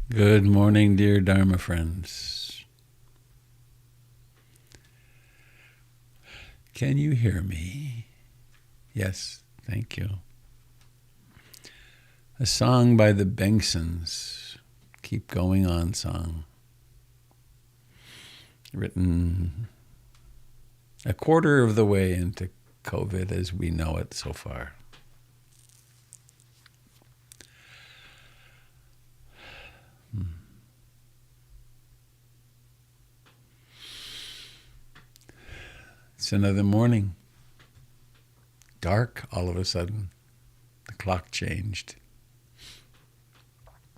Good morning, dear Dharma friends. Can you hear me? Yes, thank you. A song by the Bengsons, Keep Going On song, written a quarter of the way into COVID as we know it so far. It's another morning. Dark all of a sudden. The clock changed.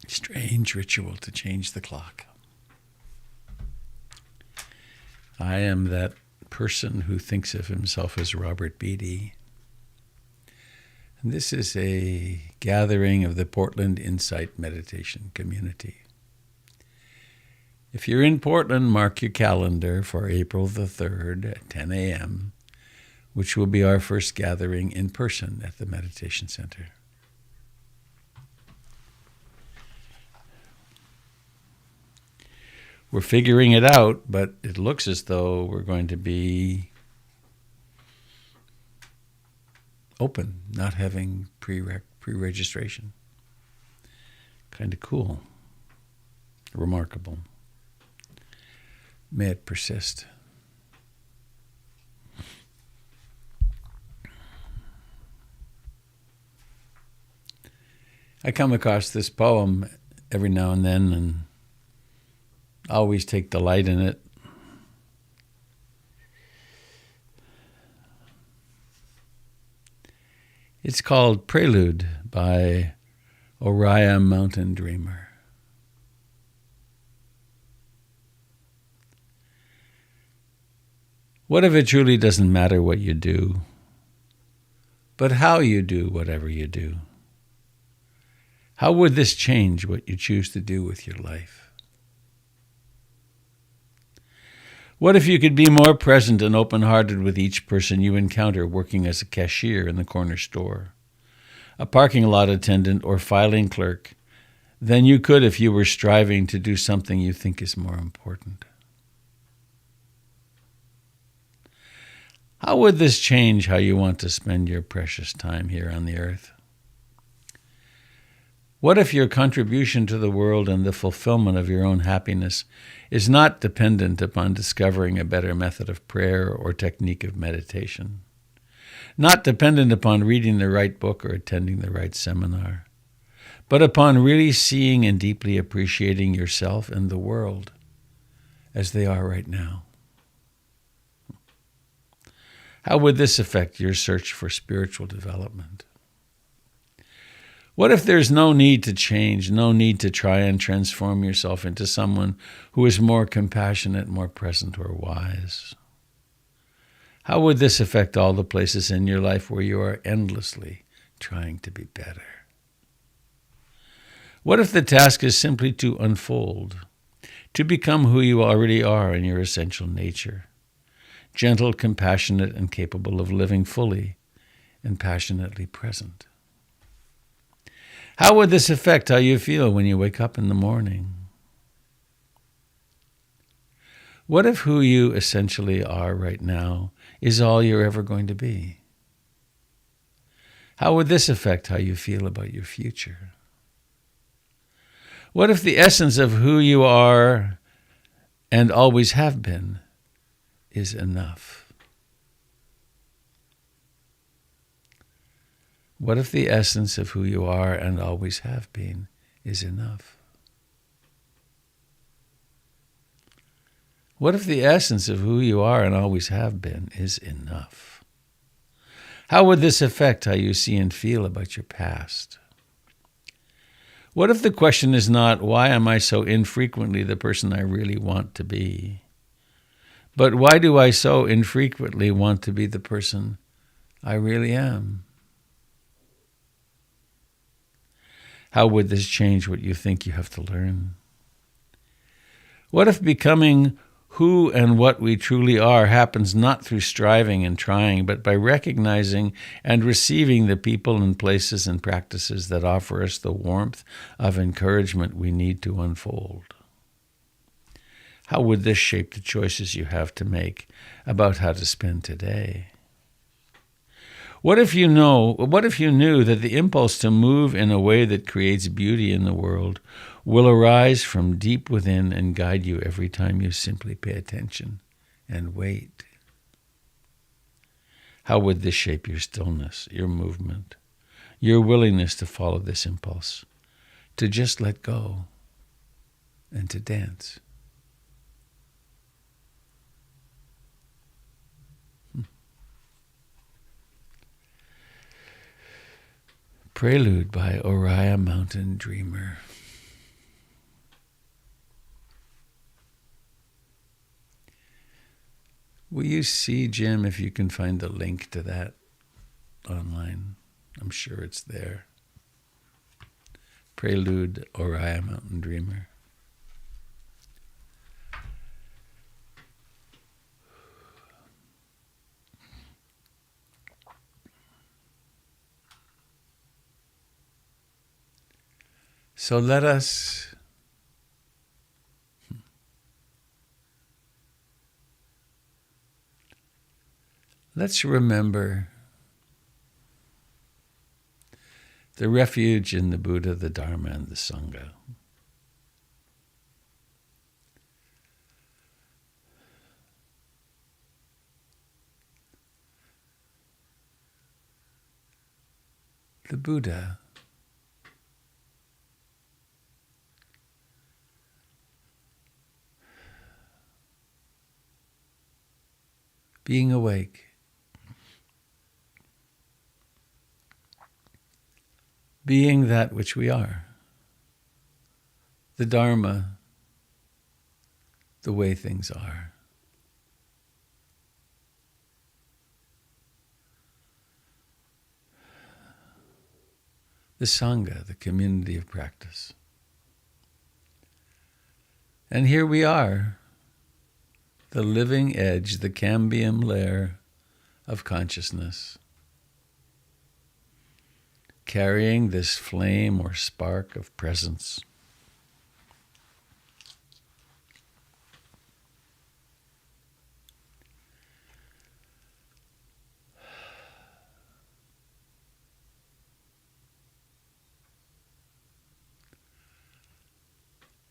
Strange ritual to change the clock. I am that person who thinks of himself as Robert Beatty. And this is a gathering of the Portland Insight Meditation Community. If you're in Portland, mark your calendar for April the 3rd at 10 a.m., which will be our first gathering in person at the Meditation Center. We're figuring it out, but it looks as though we're going to be open, not having pre-registration. Kind of cool. Remarkable. May it persist. I come across this poem every now and then and always take delight in it. It's called Prelude by Oriah Mountain Dreamer. What if it truly doesn't matter what you do, but how you do whatever you do? How would this change what you choose to do with your life? What if you could be more present and open-hearted with each person you encounter working as a cashier in the corner store, a parking lot attendant, or filing clerk than you could if you were striving to do something you think is more important? How would this change how you want to spend your precious time here on the earth? What if your contribution to the world and the fulfillment of your own happiness is not dependent upon discovering a better method of prayer or technique of meditation, not dependent upon reading the right book or attending the right seminar, but upon really seeing and deeply appreciating yourself and the world as they are right now? How would this affect your search for spiritual development? What if there's no need to change, no need to try and transform yourself into someone who is more compassionate, more present, or wise? How would this affect all the places in your life where you are endlessly trying to be better? What if the task is simply to unfold, to become who you already are in your essential nature? Gentle, compassionate, and capable of living fully and passionately present. How would this affect how you feel when you wake up in the morning? What if who you essentially are right now is all you're ever going to be? How would this affect how you feel about your future? What if the essence of who you are and always have been is enough? What if the essence of who you are and always have been is enough? What if the essence of who you are and always have been is enough? How would this affect how you see and feel about your past? What if the question is not, why am I so infrequently the person I really want to be? But why do I so infrequently want to be the person I really am? How would this change what you think you have to learn? What if becoming Who and what we truly are happens not through striving and trying, but by recognizing and receiving the people and places and practices that offer us the warmth of encouragement we need to unfold. How would this shape the choices you have to make about how to spend today? What if you knew that the impulse to move in a way that creates beauty in the world will arise from deep within and guide you every time you simply pay attention and wait? How would this shape your stillness, your movement, your willingness to follow this impulse, to just let go and to dance? Prelude by Oriah Mountain Dreamer. Will you see, Jim, if you can find the link to that online? I'm sure it's there. Prelude, Oriah Mountain Dreamer. So let's remember the refuge in the Buddha, the Dharma, and the Sangha. The Buddha being awake, being that which we are, the Dharma, the way things are. The Sangha, the community of practice. And here we are, the living edge, the cambium layer of consciousness, carrying this flame or spark of presence.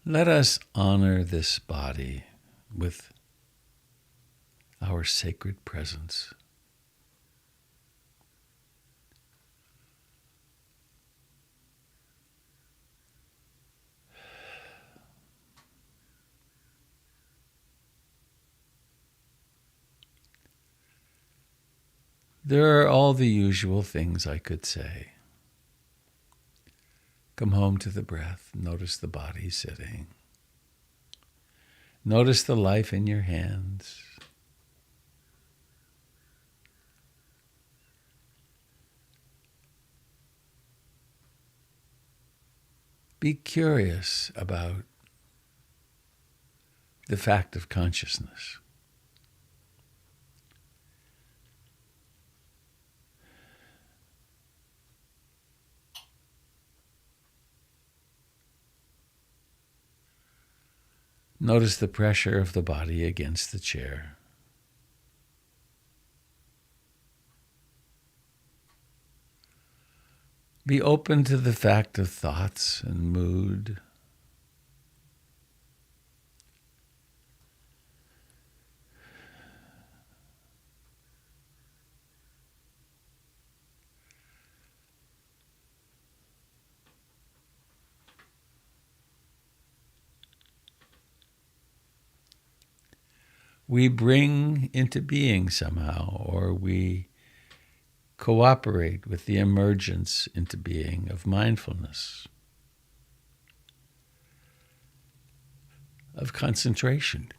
Let us honor this body with our sacred presence. There are all the usual things I could say. Come home to the breath. Notice the body sitting. Notice the life in your hands. Be curious about the fact of consciousness. Notice the pressure of the body against the chair. Be open to the fact of thoughts and mood. We bring into being somehow, or we cooperate with the emergence into being of mindfulness, of concentration.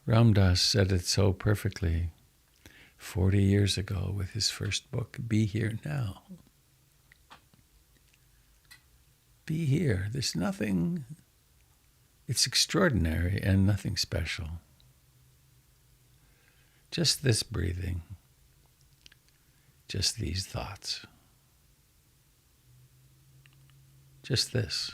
Ram Dass said it so perfectly 40 years ago with his first book, Be Here Now. Be here. There's nothing, it's extraordinary and nothing special. Just this breathing, just these thoughts, just this.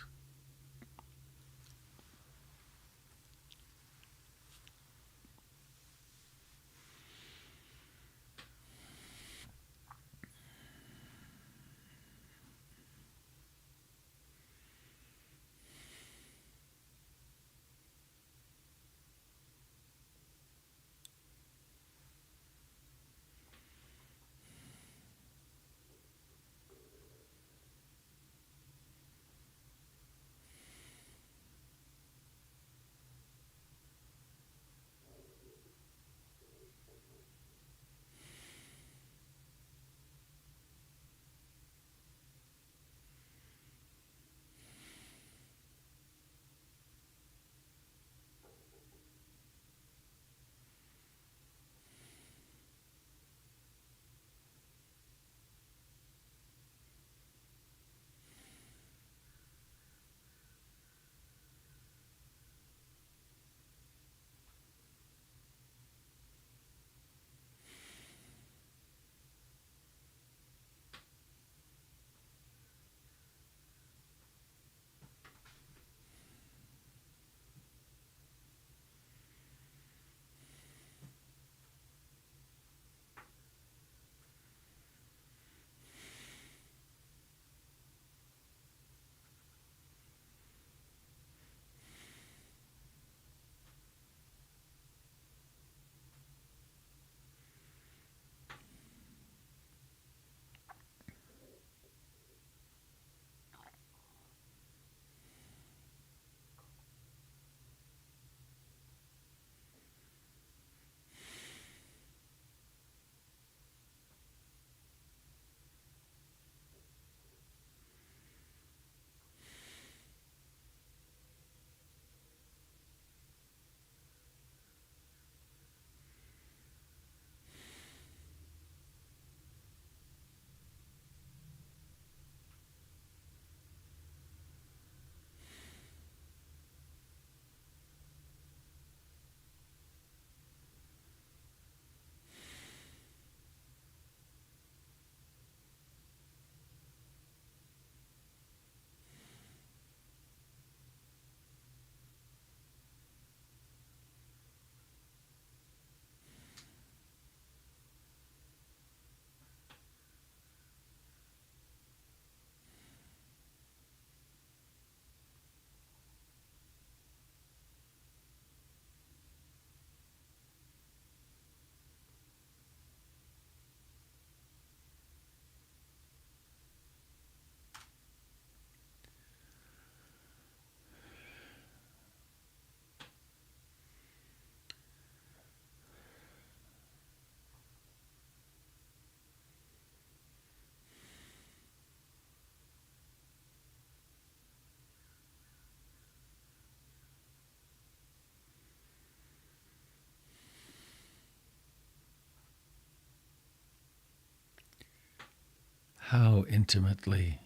How intimately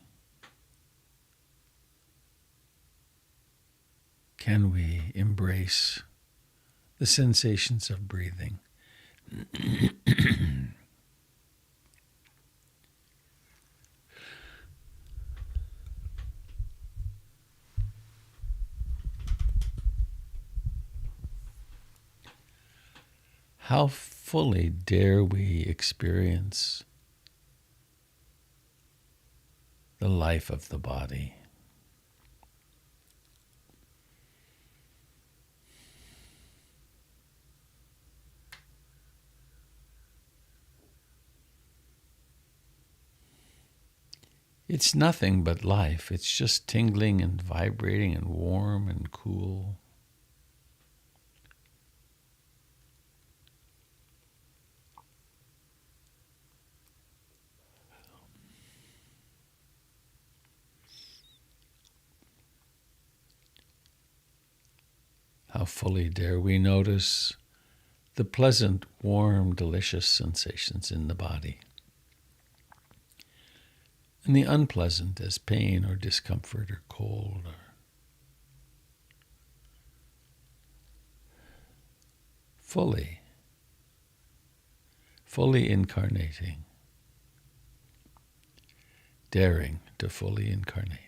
can we embrace the sensations of breathing? How fully dare we experience the life of the body? It's nothing but life. It's just tingling and vibrating and warm and cool. How fully dare we notice the pleasant, warm, delicious sensations in the body, and the unpleasant as pain or discomfort or cold or fully incarnating, daring to fully incarnate.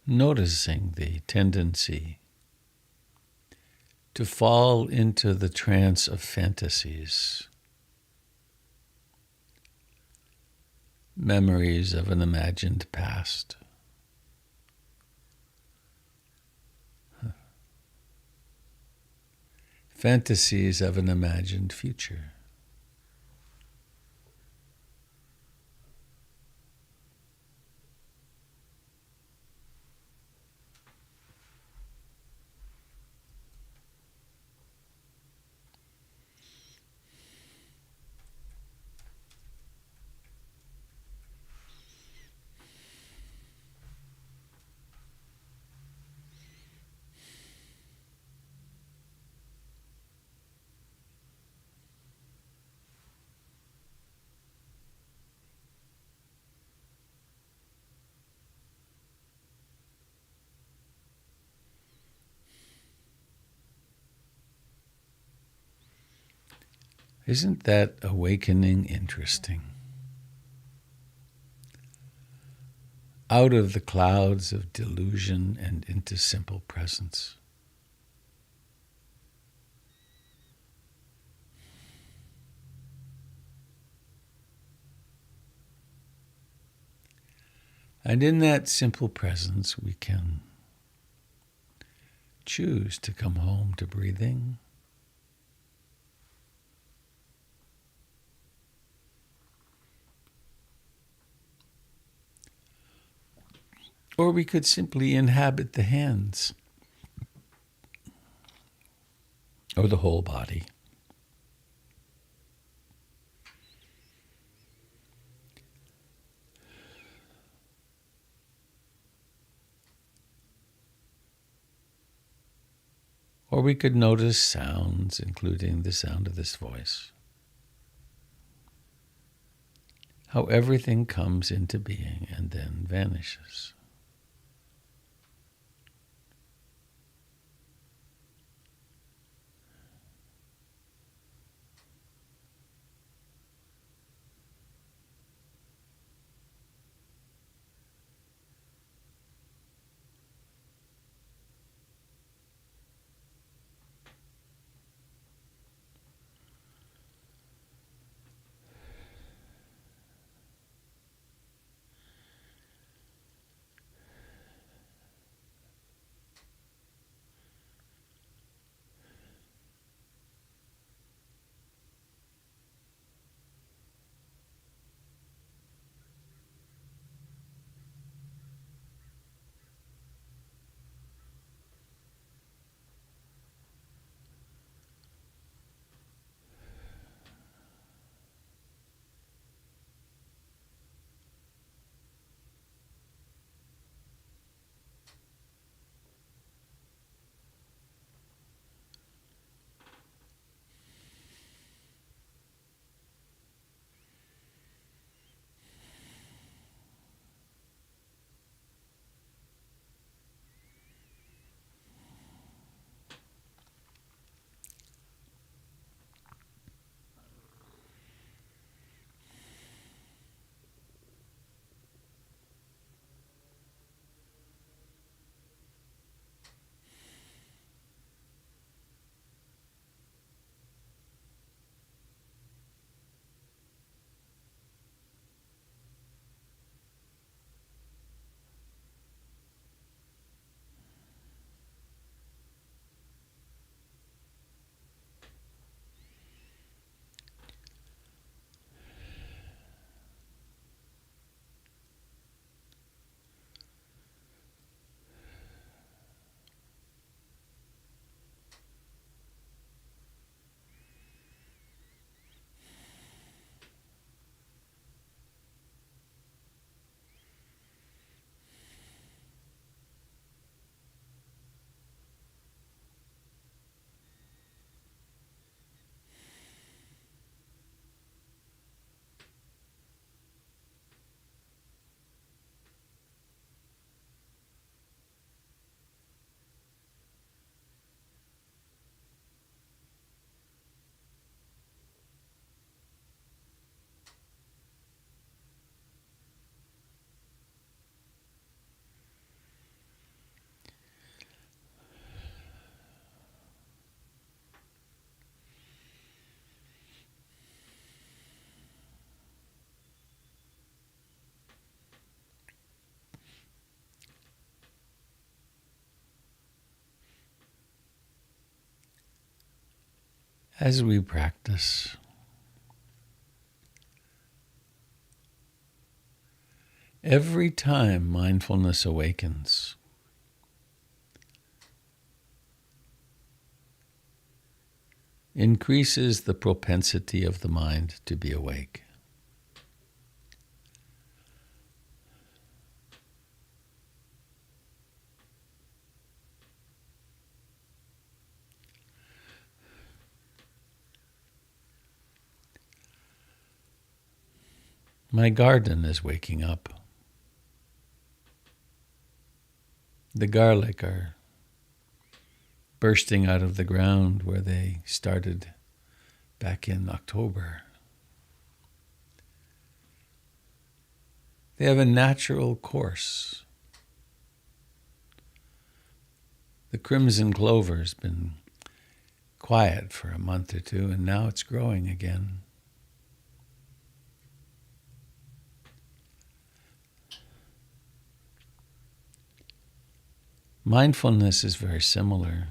Noticing the tendency to fall into the trance of fantasies, memories of an imagined past, fantasies of an imagined future. Isn't that awakening interesting? Out of the clouds of delusion and into simple presence. And in that simple presence, we can choose to come home to breathing. Or we could simply inhabit the hands or the whole body. Or we could notice sounds, including the sound of this voice. How everything comes into being and then vanishes. As we practice, every time mindfulness awakens, increases the propensity of the mind to be awake. My garden is waking up. The garlic are bursting out of the ground where they started back in October. They have a natural course. The crimson clover's been quiet for a month or two, and now it's growing again. Mindfulness is very similar.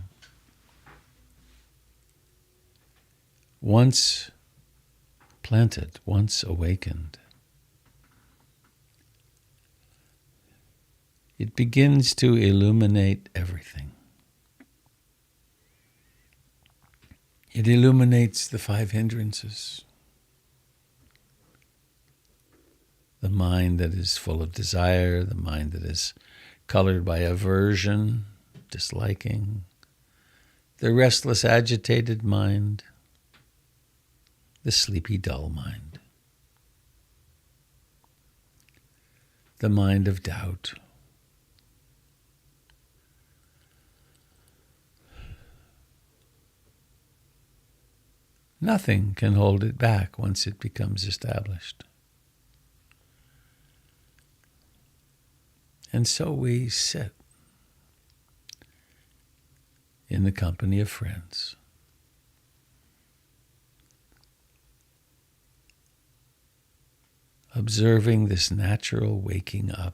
Once planted, once awakened, it begins to illuminate everything. It illuminates the 5 hindrances. The mind that is full of desire, the mind that is colored by aversion, disliking, the restless, agitated mind, the sleepy, dull mind, the mind of doubt. Nothing can hold it back once it becomes established. And so we sit in the company of friends, observing this natural waking up.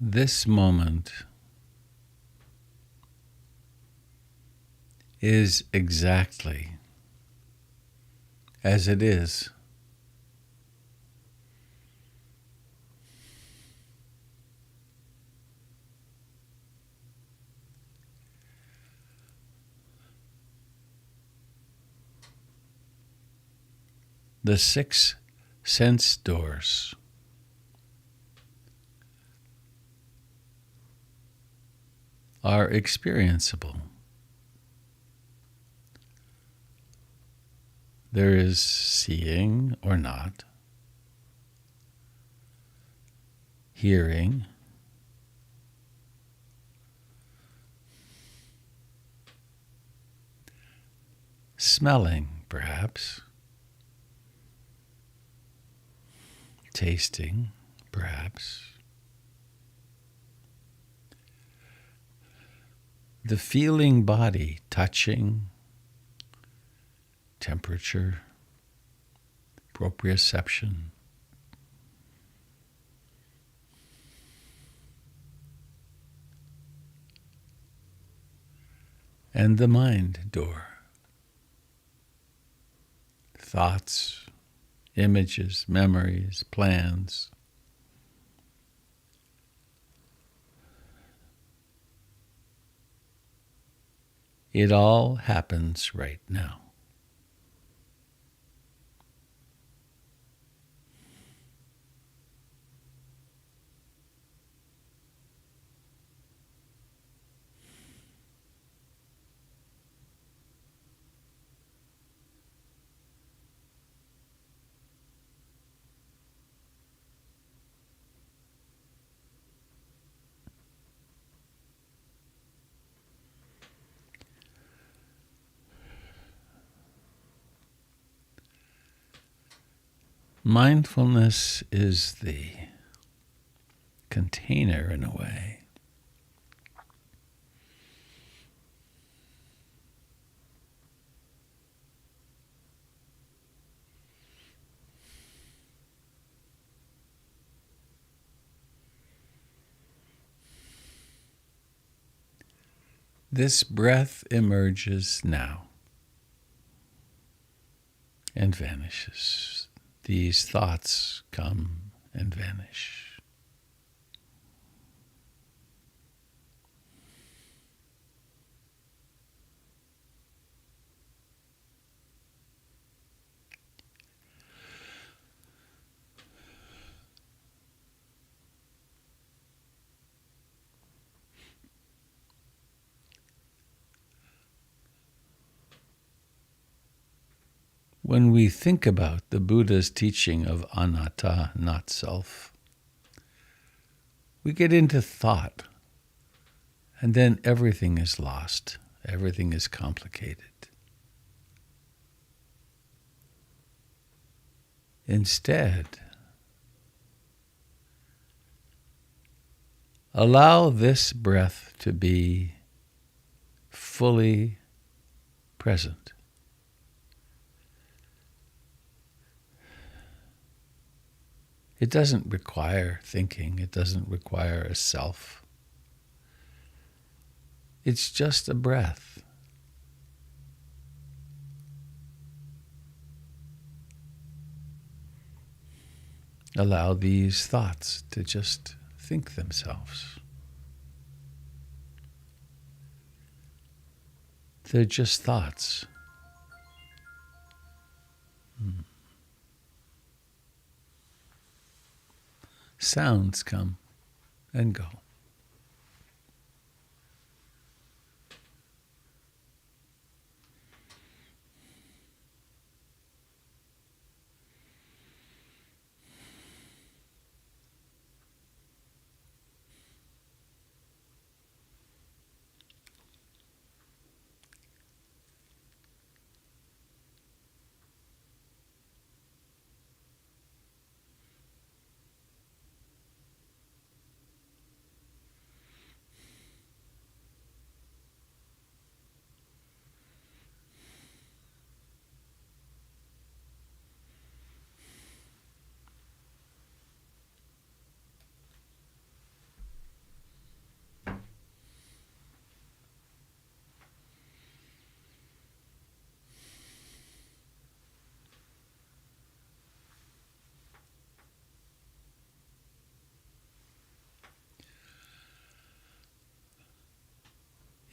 This moment is exactly as it is. The 6 sense doors are experienceable. There is seeing or not, hearing, smelling, perhaps, tasting, perhaps, the feeling body, touching, temperature, proprioception, and the mind door, thoughts, images, memories, plans. It all happens right now. Mindfulness is the container, in a way, this breath emerges now and vanishes. These thoughts come and vanish. When we think about the Buddha's teaching of anatta, not self, we get into thought, and then everything is lost. Everything is complicated. Instead, allow this breath to be fully present. It doesn't require thinking. It doesn't require a self. It's just a breath. Allow these thoughts to just think themselves. They're just thoughts. Sounds come and go.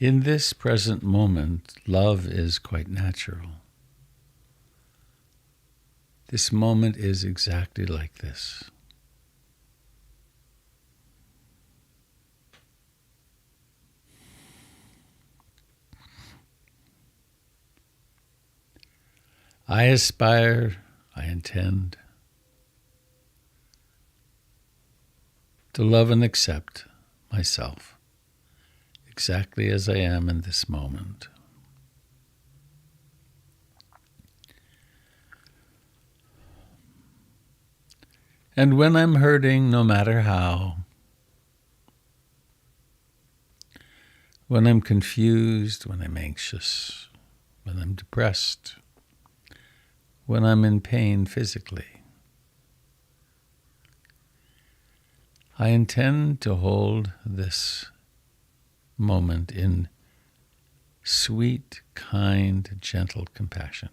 In this present moment, love is quite natural. This moment is exactly like this. I aspire, I intend to love and accept myself exactly as I am in this moment. And when I'm hurting, no matter how, when I'm confused, when I'm anxious, when I'm depressed, when I'm in pain physically, I intend to hold this moment in sweet, kind, gentle compassion.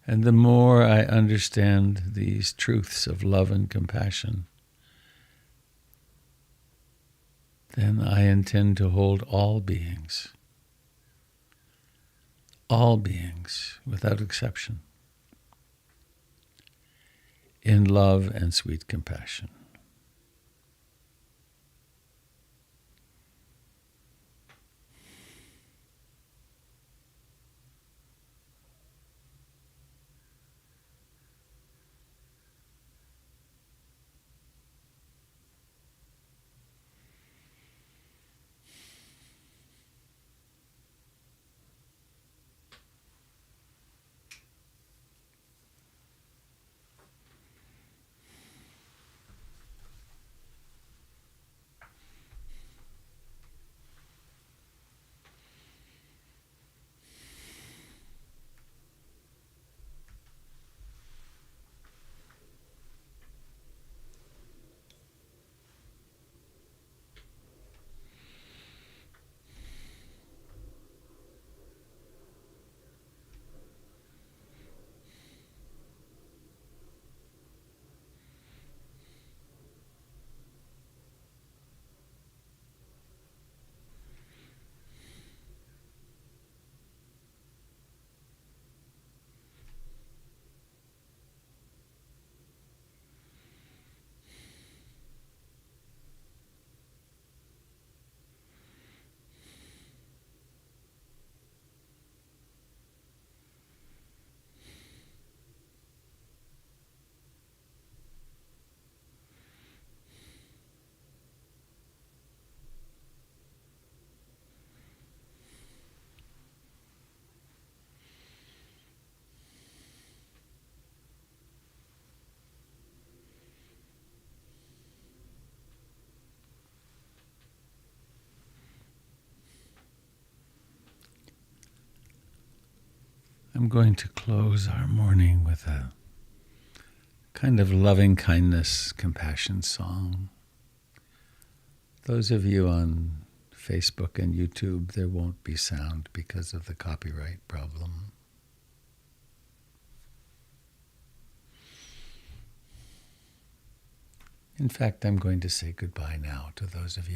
And the more I understand these truths of love and compassion, then I intend to hold all beings without exception, in love and sweet compassion. I'm going to close our morning with a kind of loving kindness, compassion song. Those of you on Facebook and YouTube, there won't be sound because of the copyright problem. In fact, I'm going to say goodbye now to those of you